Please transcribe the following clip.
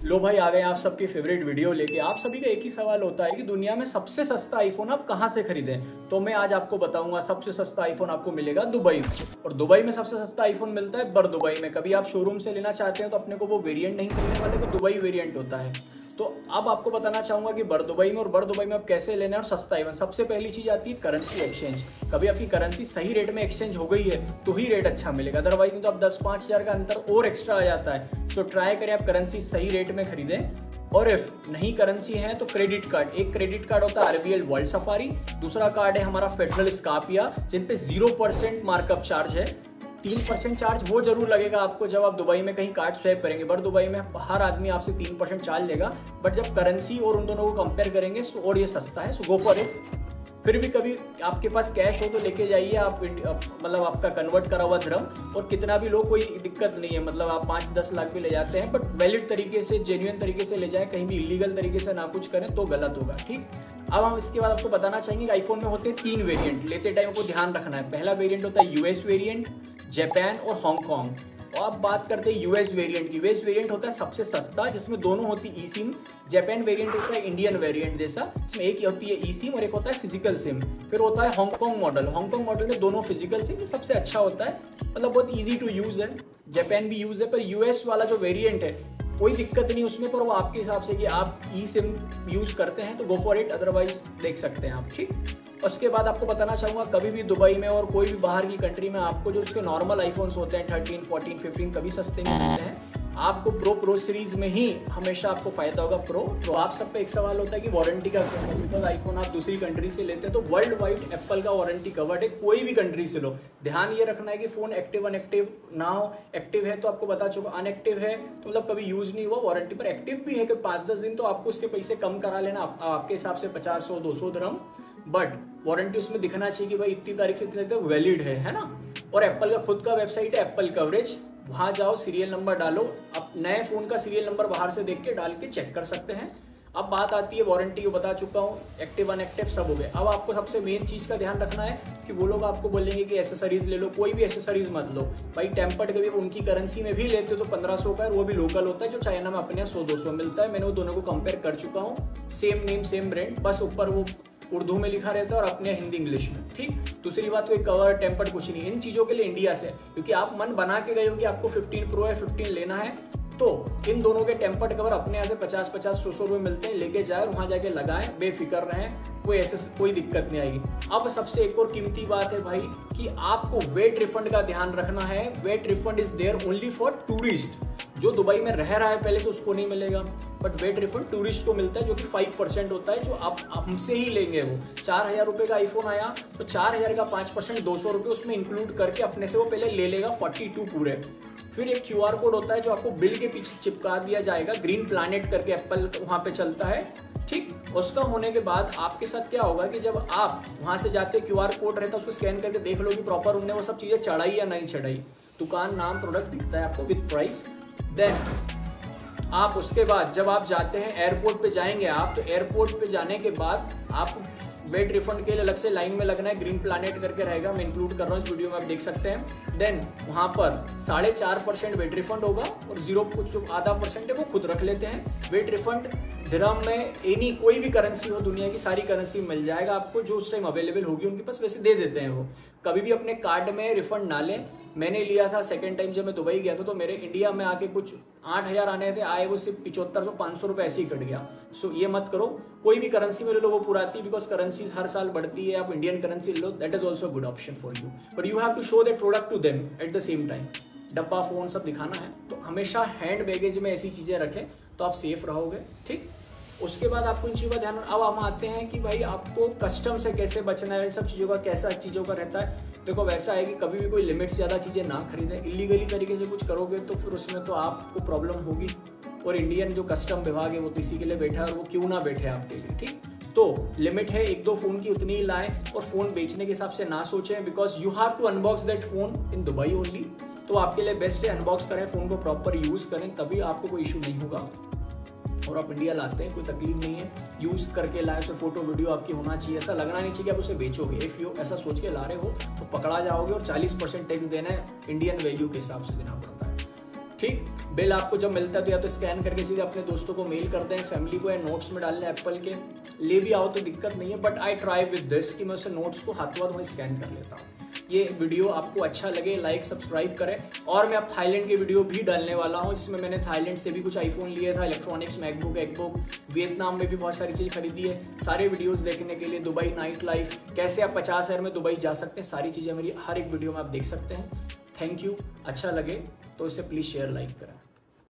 लो भाई, आ गए आप सबकी फेवरेट वीडियो लेके। आप सभी का एक ही सवाल होता है कि दुनिया में सबसे सस्ता आईफोन आप कहां से खरीदें। तो मैं आज आपको बताऊंगा सबसे सस्ता आईफोन आपको मिलेगा दुबई में। और दुबई में सबसे सस्ता आईफोन मिलता है बर दुबई में। कभी आप शोरूम से लेना चाहते हैं तो अपने को वो वेरिएंट नहीं मिलने वाले, तो दुबई वेरिएंट होता है। तो अब आपको बताना चाहूंगा कि बर दुबई में और बर दुबई में आप कैसे लेना है और सस्ता आईफोन। सबसे पहली चीज आती है करेंसी एक्सचेंज। कभी आपकी करेंसी सही रेट में एक्सचेंज हो गई है तो ही रेट अच्छा मिलेगा, अदरवाइज तो आप 10-5 हज़ार का अंतर और एक्स्ट्रा आ जाता है। सो ट्राई करें आप करेंसी सही रेट में खरीदें। और इफ नहीं करेंसी है तो क्रेडिट कार्ड। एक क्रेडिट कार्ड होता है RBL वर्ल्ड सफारी, दूसरा कार्ड है हमारा फेडरल स्कॉर्पिया, जिन पे 0% मार्कअप चार्ज है। 3% चार्ज वो जरूर लगेगा आपको जब आप दुबई में कहीं कार्ड स्वैप करेंगे। बर दुबई में हर आदमी आपसे 3% चार्ज लेगा, बट जब करेंसी और उन दोनों को कंपेयर करेंगे तो और ये सस्ता है। सो गो फॉर इट। फिर भी कभी आपके पास कैश हो तो लेके जाइए आप, मतलब आपका कन्वर्ट करा हुआ धर्म, और कितना भी लो कोई दिक्कत नहीं है। मतलब आप 5-10 लाख भी ले जाते हैं, बट वैलिड तरीके से, जेन्युइन तरीके से ले जाए, कहीं भी इलीगल तरीके से ना कुछ करें तो गलत होगा। ठीक, अब हम इसके बाद आपको बताना चाहेंगे कि आईफोन में होते हैं 3 वेरिएंट। लेते टाइम को ध्यान रखना है। पहला वेरिएंट होता है US वेरिएंट, जापान और हांगकांग। और अब बात करते हैं US वेरिएंट की। US वेरिएंट होता है सबसे सस्ता, जिसमें दोनों होती है ई सिम। जापान वेरिएंट होता है इंडियन वेरिएंट जैसा, इसमें एक होती है ई सिम और एक होता है फिजिकल सिम। फिर होता है हांगकांग मॉडल। हांगकांग मॉडल में दोनों फिजिकल सिम, सबसे अच्छा होता है, मतलब बहुत ईजी टू यूज है। जापान भी यूज है, पर US वाला जो वेरिएंट है कोई दिक्कत नहीं उसमें, पर वो आपके हिसाब से कि आप ई सिम यूज करते हैं तो गो फॉर इट, अदरवाइज देख सकते हैं आप। ठीक, उसके बाद आपको बताना चाहूँगा कभी भी दुबई में और कोई भी बाहर की कंट्री में आपको जो उसके नॉर्मल आईफोन्स होते हैं 13, 14, 15 कभी सस्ते नहीं मिलते हैं। आपको प्रो सीरीज में ही हमेशा आपको फायदा होगा प्रो। तो आप सब पे एक सवाल होता है कि वारंटी का क्या है, बिकॉज आईफोन आप दूसरी कंट्री से लेते हैं तो वर्ल्ड वाइड एप्पल का वारंटी कवर्ड है, कोई भी कंट्री से लो। ध्यान ये रखना है कि फोन एक्टिव अनएक्टिव ना हो। एक्टिव है तो आपको बता चुका, अनएक्टिव है तो मतलब कभी यूज नहीं हुआ वारंटी पर। एक्टिव भी है कि 5-10 दिन, तो आपको उसके पैसे कम करा लेना, आपके हिसाब से 50-100-200 दिरहम, बट वारंटी उसमें दिखना चाहिए कि भाई इतनी तारीख से इतनी तारीख तक वैलिड है ना। और एप्पल का खुद का वेबसाइट है एप्पल कवरेज, वहां जाओ, सीरियल नंबर डालो, अब नए फोन का सीरियल नंबर बाहर से देख के डाल के चेक कर सकते हैं। अब बात आती है वारंटी को, बता चुका हूँ, एक्टिव अनएक्टिव सब हो गए। अब आपको सबसे मेन चीज का ध्यान रखना है कि वो लोग आपको बोलेंगे कि एसेसरीज ले लो, कोई भी एसेसरीज मत लो भाई। टेम्पर्ड कभी उनकी करेंसी में भी लेते हो तो 1500 का है, वो भी लोकल होता है, जो चाइना में अपने 100-200 मिलता है। मैंने वो दोनों को कंपेयर कर चुका हूँ, सेम नेम सेम ब्रांड, बस ऊपर वो उर्दू में लिखा रहता है और अपने हिंदी इंग्लिश में। ठीक, दूसरी बात कोई कवर टेम्पर्ड कुछ नहीं। इन चीजों के लिए इंडिया से, क्योंकि आप मन बना के गए हो कि आपको 15 प्रो या 15 लेना है, तो इन दोनों के टेम्पर्ड कवर अपने यहाँ से 50-100 रुपए मिलते हैं, लेके जाए वहां जाके लगाएं, बेफिक्र रहें, कोई दिक्कत नहीं आएगी। अब सबसे एक और कीमती बात है भाई कि आपको वेट रिफंड का ध्यान रखना है। VAT refund is there only for tourist. जो दुबई में रह रहा है पहले से उसको नहीं मिलेगा, बट वेट रिफंड टूरिस्ट को मिलता है, जो कि 5% होता है, जो आप हमसे ही लेंगे। वो 4000 रुपए का आईफोन आया तो 4000 का 5% 200 रुपए उसमें इंक्लूड करके अपने से वो पहले ले लेगा 42 पूरे। फिर एक QR कोड होता है जो आपको बिल के पीछे चिपका दिया जाएगा, ग्रीन प्लैनेट करके एप्पल वहां पे चलता है। ठीक, उसका होने के बाद आपके साथ क्या होगा कि जब आप वहां से जाते QR कोड रहता है, उसको स्कैन करके देख लो कि प्रॉपर उनने वो सब चीजें चढ़ाई या नहीं चढ़ाई। दुकान, नाम, प्रोडक्ट दिखता है आपको विद प्राइस। देन आप उसके बाद जब आप जाते हैं एयरपोर्ट पे जाएंगे आप, तो एयरपोर्ट पे जाने के बाद आप वेट रिफंड के लिए अलग से लाइन में लगना है, ग्रीन प्लैनेट करके रहेगा, मैं इंक्लूड कर रहा हूँ इस वीडियो में, आप देख सकते हैं। देन वहां पर 4.5% वेट रिफंड होगा और 0 कुछ जो आधा % है वो खुद रख लेते हैं। वेट रिफंड दिरहम में एनी कोई भी करेंसी हो, दुनिया की सारी करेंसी मिल जाएगा आपको, जो उस टाइम अवेलेबल होगी उनके पास, वैसे दे देते हैं वो। कभी भी अपने कार्ड में रिफंड ना लें। मैंने लिया था सेकंड टाइम जब मैं दुबई गया था, तो मेरे इंडिया में आके कुछ 8000 आने थे, आए वो सिर्फ 7500-500 रुपए ऐसे ही कट गया। सो ये मत करो, कोई भी करेंसी में ले लो वो पुराती, बिकॉज करेंसी हर साल बढ़ती है। आप इंडियन करेंसी ले लो, that is also good option for you, but you have to show that product to them at the same time. डब्बा, फोन सब दिखाना है, तो हमेशा हैंड बैगेज में ऐसी चीजें रखें तो आप सेफ रहोगे। ठीक, उसके बाद आपको इन चीज़ों का ध्यान। अब हम आते हैं कि भाई आपको कस्टम से कैसे बचना है, सब चीज़ों का कैसा चीज़ों का रहता है। देखो वैसा है कि कभी भी कोई लिमिट से ज़्यादा चीज़ें ना खरीदें। इलीगली तरीके से कुछ करोगे तो फिर उसमें तो आपको प्रॉब्लम होगी, और इंडियन जो कस्टम विभाग है वो तो इसी के लिए बैठा है, और वो क्यों ना बैठे आपके लिए। ठीक, तो लिमिट है 1-2 फोन की, उतनी ही लाएं, और फोन बेचने के हिसाब से ना सोचें, because you have to unbox that phone in Dubai only. तो आपके लिए बेस्ट है अनबॉक्स करें, फोन को प्रॉपर यूज करें, तभी आपको कोई इशू नहीं होगा। और आप इंडिया लाते हैं कोई तकलीफ नहीं है, यूज करके लाए, तो फोटो वीडियो आपकी होना चाहिए। ऐसा लगना नहीं चाहिए कि आप उसे बेचोगे। इफ यू ऐसा सोच के ला रहे हो तो पकड़ा जाओगे, और 40% टैक्स देना है, इंडियन वैल्यू के हिसाब से देना पड़ता है। ठीक, बिल आपको जब मिलता है तो या तो स्कैन करके सीधे अपने दोस्तों को मेल कर दें, फैमिली को, या नोट्स में डालने एप्पल के ले भी आओ तो दिक्कत नहीं है, but I try with this कि मैं उसे नोट्स को हाथों हाथ स्कैन कर लेता हूँ। ये वीडियो आपको अच्छा लगे लाइक सब्सक्राइब करें। और मैं अब थाईलैंड के वीडियो भी डालने वाला हूँ, जिसमें मैंने थाईलैंड से भी कुछ आईफोन लिए था, इलेक्ट्रॉनिक्स, मैकबुक, एकबुक, वियतनाम में भी बहुत सारी चीज़ खरीदी है। सारे वीडियोस देखने के लिए, दुबई नाइट लाइफ, कैसे आप 50,000 में दुबई जा सकते हैं, सारी चीज़ें मेरी हर एक वीडियो में आप देख सकते हैं। Thank you. अच्छा लगे तो इसे प्लीज़ शेयर लाइक करें।